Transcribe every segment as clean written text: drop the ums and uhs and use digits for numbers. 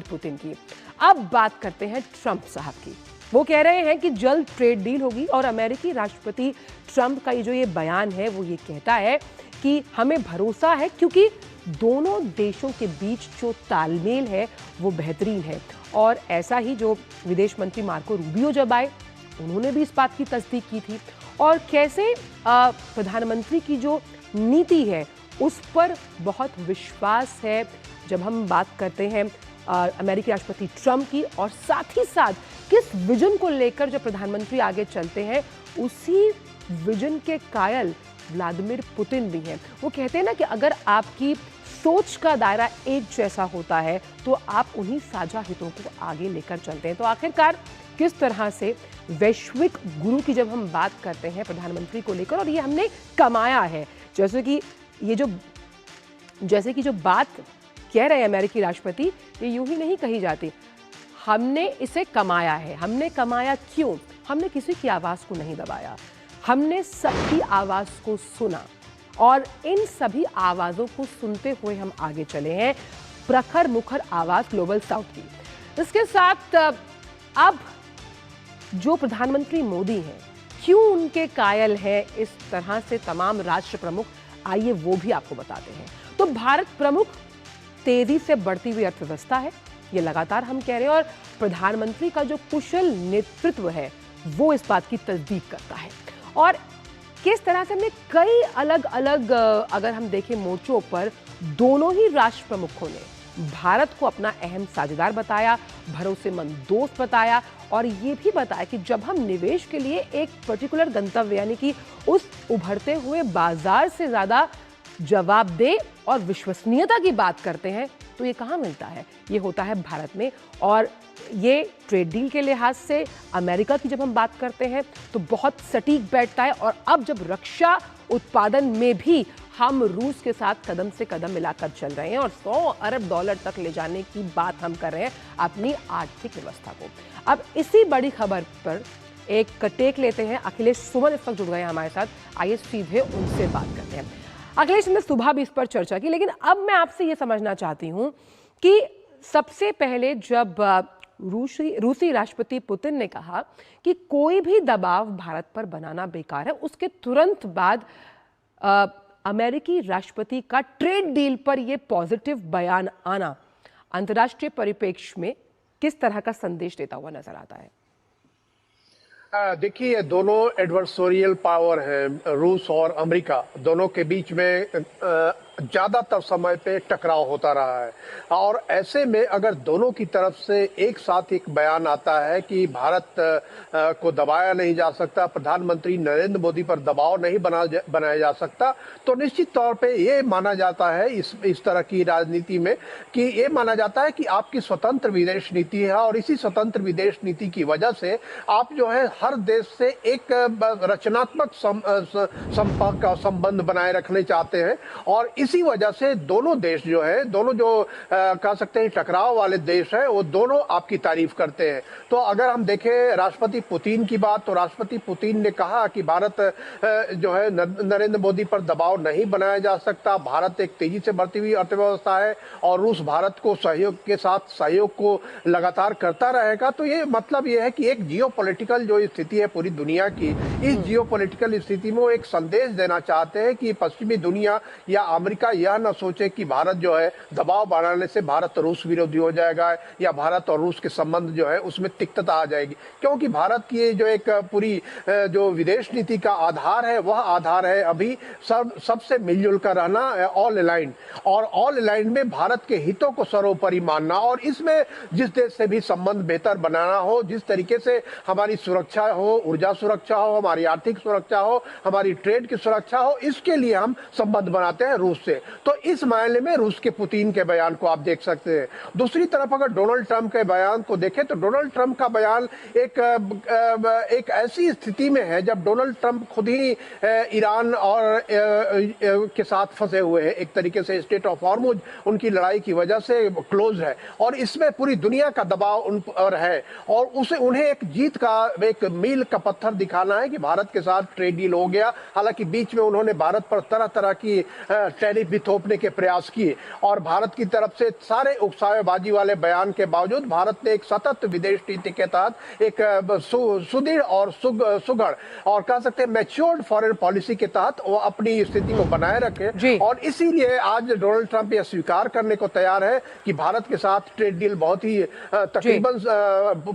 Putin की। अब बात करते हैं ट्रंप साहब की। वो कह रहे हैं कि जल्द ट्रेड डील होगी और अमेरिकी राष्ट्रपति ट्रंप का जो ये बयान है वो ये कहता है कि हमें भरोसा है क्योंकि दोनों देशों के बीच जो तालमेल है वो बेहतरीन है। और ऐसा ही जो विदेश मंत्री मार्को रूबियो जब आए उन्होंने भी इस बात की तस्दीक की थी। और कैसे प्रधानमंत्री की जो नीति है उस पर बहुत विश्वास है जब हम बात करते हैं अमेरिकी राष्ट्रपति ट्रंप की, और साथ ही साथ किस विजन को लेकर जब प्रधानमंत्री आगे चलते हैं उसी विजन के कायल व्लादिमीर पुतिन भी हैं। वो कहते हैं ना कि अगर आपकी सोच का दायरा एक जैसा होता है तो आप उन्हीं साझा हितों को आगे लेकर चलते हैं। तो आखिरकार किस तरह से वैश्विक गुरु की जब हम बात करते हैं प्रधानमंत्री को लेकर, और ये हमने कमाया है, जैसे कि जो बात कह रहे हैं अमेरिकी राष्ट्रपति, ये यूं ही नहीं कही जाती। हमने इसे कमाया है। हमने कमाया क्यों? हमने किसी की आवाज को नहीं दबाया, हमने सबकी आवाज को सुना और इन सभी आवाजों को सुनते हुए हम आगे चले हैं। प्रखर मुखर आवाज ग्लोबल साउथ की। इसके साथ अब जो प्रधानमंत्री मोदी हैं, क्यों उनके कायल है इस तरह से तमाम राष्ट्र प्रमुख, आइए वो भी आपको बताते हैं। तो भारत प्रमुख तेजी से बढ़ती हुई अर्थव्यवस्था है, ये लगातार हम कह रहे हैं, और प्रधानमंत्री का जो कुशल नेतृत्व है वो इस बात की तस्दीक करता है। और किस तरह से हमने कई अलग अलग अगर हम देखें मोर्चों पर दोनों ही राष्ट्र प्रमुखों ने भारत को अपना अहम साझेदार बताया, भरोसेमंद दोस्त बताया, और ये भी बताया कि जब हम निवेश के लिए एक पर्टिकुलर गंतव्य यानी कि उस उभरते हुए बाजार से ज्यादा जवाबदेह और विश्वसनीयता की बात करते हैं तो ये कहाँ मिलता है? ये होता है भारत में। और ये ट्रेड डील के लिहाज से अमेरिका की जब हम बात करते हैं तो बहुत सटीक बैठता है। और अब जब रक्षा उत्पादन में भी हम रूस के साथ कदम से कदम मिलाकर चल रहे हैं और $100 अरब तक ले जाने की बात हम कर रहे हैं अपनी आर्थिक व्यवस्था को। अब इसी बड़ी खबर पर एक टेक लेते हैं। अखिलेश सुमन इस वक्त जुड़ गए हैं हमारे साथ, आइए सीधे उनसे बात करते हैं। अखिलेश ने सुबह भी इस पर चर्चा की, लेकिन अब मैं आपसे ये समझना चाहती हूं कि सबसे पहले जब रूसी राष्ट्रपति पुतिन ने कहा कि कोई भी दबाव भारत पर बनाना बेकार है, उसके तुरंत बाद अमेरिकी राष्ट्रपति का ट्रेड डील पर यह पॉजिटिव बयान आना अंतर्राष्ट्रीय परिप्रेक्ष्य में किस तरह का संदेश देता हुआ नजर आता है? देखिए, दोनों एडवर्सोरियल पावर हैं, रूस और अमेरिका। दोनों के बीच में ज्यादातर समय पे टकराव होता रहा है, और ऐसे में अगर दोनों की तरफ से एक साथ एक बयान आता है कि भारत को दबाया नहीं जा सकता, प्रधानमंत्री नरेंद्र मोदी पर दबाव नहीं बनाया जा सकता, तो निश्चित तौर पे ये माना जाता है इस तरह की राजनीति में कि ये माना जाता है कि आपकी स्वतंत्र विदेश नीति है, और इसी स्वतंत्र विदेश नीति की वजह से आप जो है हर देश से एक रचनात्मक संपर्क और संबंध बनाए रखने चाहते हैं। और इसी वजह से दोनों देश जो है, दोनों जो कह सकते हैं टकराव वाले देश हैं, वो दोनों आपकी तारीफ करते हैं। तो अगर हम देखें राष्ट्रपति पुतिन की बात, तो राष्ट्रपति पुतिन ने कहा कि भारत जो है नरेंद्र मोदी पर दबाव नहीं बनाया जा सकता, भारत एक तेजी से बढ़ती हुई अर्थव्यवस्था है और रूस भारत को सहयोग के साथ सहयोग को लगातार करता रहेगा। तो ये मतलब ये है कि एक जियोपॉलिटिकल जो स्थिति है पूरी दुनिया की, इस जियोपॉलिटिकल स्थिति में वो एक संदेश देना चाहते हैं कि पश्चिमी दुनिया या अमेरिका यह न सोचे कि भारत जो है दबाव बढ़ाने से भारत रूस विरोधी हो जाएगा या भारत और रूस के संबंध जो है उसमें तिक्तता आ जाएगी, क्योंकि भारत की जो एक पूरी जो विदेश नीति का आधार है वह आधार है अभी सबसे मिलजुल कर रहना, ऑल अलाइंड। और ऑल अलाइंड में भारत के हितों को सर्वोपरि मानना, और इसमें जिस देश से भी संबंध बेहतर बनाना हो, जिस तरीके से हमारी सुरक्षा हो, ऊर्जा सुरक्षा हो, हमारी आर्थिक सुरक्षा हो, हमारी ट्रेड की सुरक्षा हो, इसके लिए हम संबंध बनाते हैं रूस से। तो इस मायने में रूस के पुतिन के बयान को आप देख सकते हैं। दूसरी तरफ अगर डोनाल्ड ट्रंप के बयान को देखें तो डोनाल्ड ट्रंप का बयान एक ऐसी स्थिति में है जब डोनाल्ड ट्रंप खुद ही ईरान और के साथ फंसे हुए हैं। एक तरीके से स्टेट ऑफ हॉर्मुज उनकी लड़ाई की वजह से क्लोज है, और इसमें पूरी दुनिया का दबाव उन पर है, और उन्हें एक जीत का एक मील का पत्थर दिखाना है कि भारत के साथ ट्रेड डील हो गया। हालांकि बीच में उन्होंने भारत पर तरह तरह की टैरिफ भी थोपने के प्रयास किए। और भारत की तरफ से सारे उकसावेबाजी वाले बयान के बावजूद भारत ने एक सतत विदेश नीति के तहत एक सुदृढ़ और सुघड़ और कह सकते हैं मैच्योर्ड फॉरेन पॉलिसी के तहत वो अपनी स्थिति को बनाए रखे। और इसीलिए आज डोनाल्ड ट्रंप यह स्वीकार करने को तैयार है कि भारत के साथ ट्रेड डील बहुत ही तकरीबन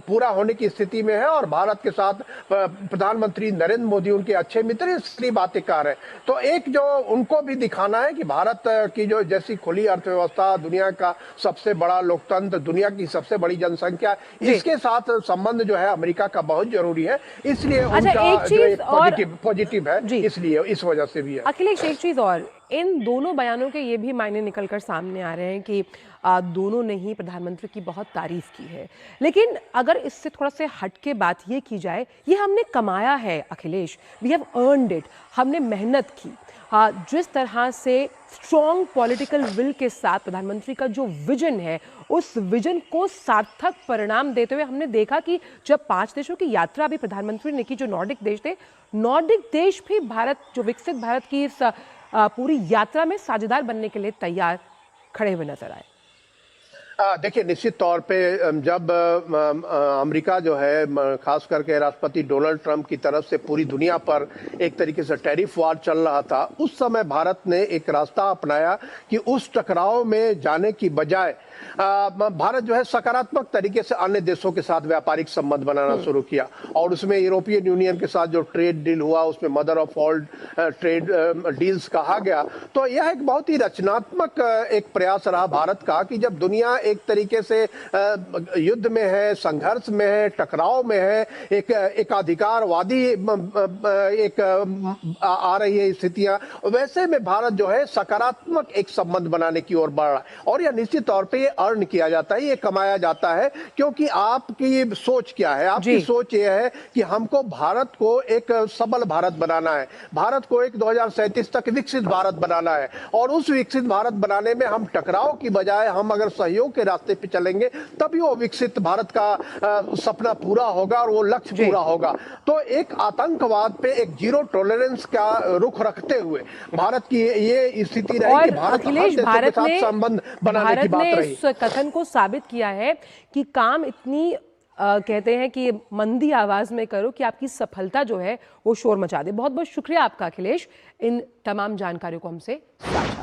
पूरा होने की स्थिति में है और भारत के साथ प्रधानमंत्री नरेंद्र मोदी उनके अच्छे मित्र इसलिए बातें कर रहे हैं। तो एक जो उनको भी दिखाना है कि भारत की जो जैसी खुली अर्थव्यवस्था, दुनिया का सबसे बड़ा लोकतंत्र, दुनिया की सबसे बड़ी जनसंख्या, इसके साथ संबंध जो है अमेरिका का बहुत जरूरी है। इसलिए उनका जो एक पॉजिटिव है, इसलिए इस वजह से भी है। अखिलेश, एक चीज और, इन दोनों बयानों के ये भी मायने निकलकर सामने आ रहे हैं कि दोनों ने ही प्रधानमंत्री की बहुत तारीफ की है, लेकिन अगर इससे थोड़ा से हट के बात ये की जाए, ये हमने कमाया है Akhilesh, we have earned it, हमने मेहनत की। जिस तरह से स्ट्रॉन्ग पॉलिटिकल विल के साथ प्रधानमंत्री का जो विजन है, उस विजन को सार्थक परिणाम देते हुए हमने देखा कि जब 5 देशों की यात्रा भी प्रधानमंत्री ने की, जो नॉर्डिक देश थे, नॉर्डिक देश भी भारत, जो विकसित भारत की इस पूरी यात्रा में साझेदार बनने के लिए तैयार खड़े हुए नजर आए। देखिए, निश्चित तौर पे जब अमेरिका जो है खास करके राष्ट्रपति डोनाल्ड ट्रंप की तरफ से पूरी दुनिया पर एक तरीके से टैरिफ वार चल रहा था, उस समय भारत ने एक रास्ता अपनाया कि उस टकराव में जाने की बजाय भारत जो है सकारात्मक तरीके से अन्य देशों के साथ व्यापारिक संबंध बनाना शुरू किया। और उसमें यूरोपियन यूनियन के साथ जो ट्रेड डील हुआ, उसमें mother of all trade deals कहा गया। तो यह एक बहुत ही रचनात्मक एक प्रयास रहा भारत का कि जब दुनिया एक तरीके से युद्ध में है, संघर्ष में है, टकराव में है, एक अधिकारवादी एक आ रही है स्थितियां, वैसे में भारत जो है सकारात्मक एक संबंध बनाने की ओर बढ़ रहा है। और यह निश्चित तौर पे अर्न किया जाता है, ये कमाया जाता है, क्योंकि आपकी सोच क्या है? आपकी सोच ये है कि हमको भारत को एक सबल भारत बनाना है, भारत को एक 2037 तक विकसित भारत बनाना है। और उस विकसित भारत बनाने में हम टकराव की बजाय हम अगर सहयोग के रास्ते पे चलेंगे, तभी वो विकसित भारत का सपना पूरा होगा और वो लक्ष्य पूरा होगा। तो एक आतंकवाद पे एक जीरो टॉलरेंस का रुख रखते हुए भारत की ये स्थिति रही कि भारत हर देशों के साथ संबंध बनाने की बात रही। इस कथन को साबित किया है कि काम इतनी कहते हैं कि मंदी आवाज में करो कि आपकी सफलता जो है वो शोर मचा दे। बहुत बहुत शुक्रिया आपका अखिलेश, इन तमाम जानकारियों को हमसे साझा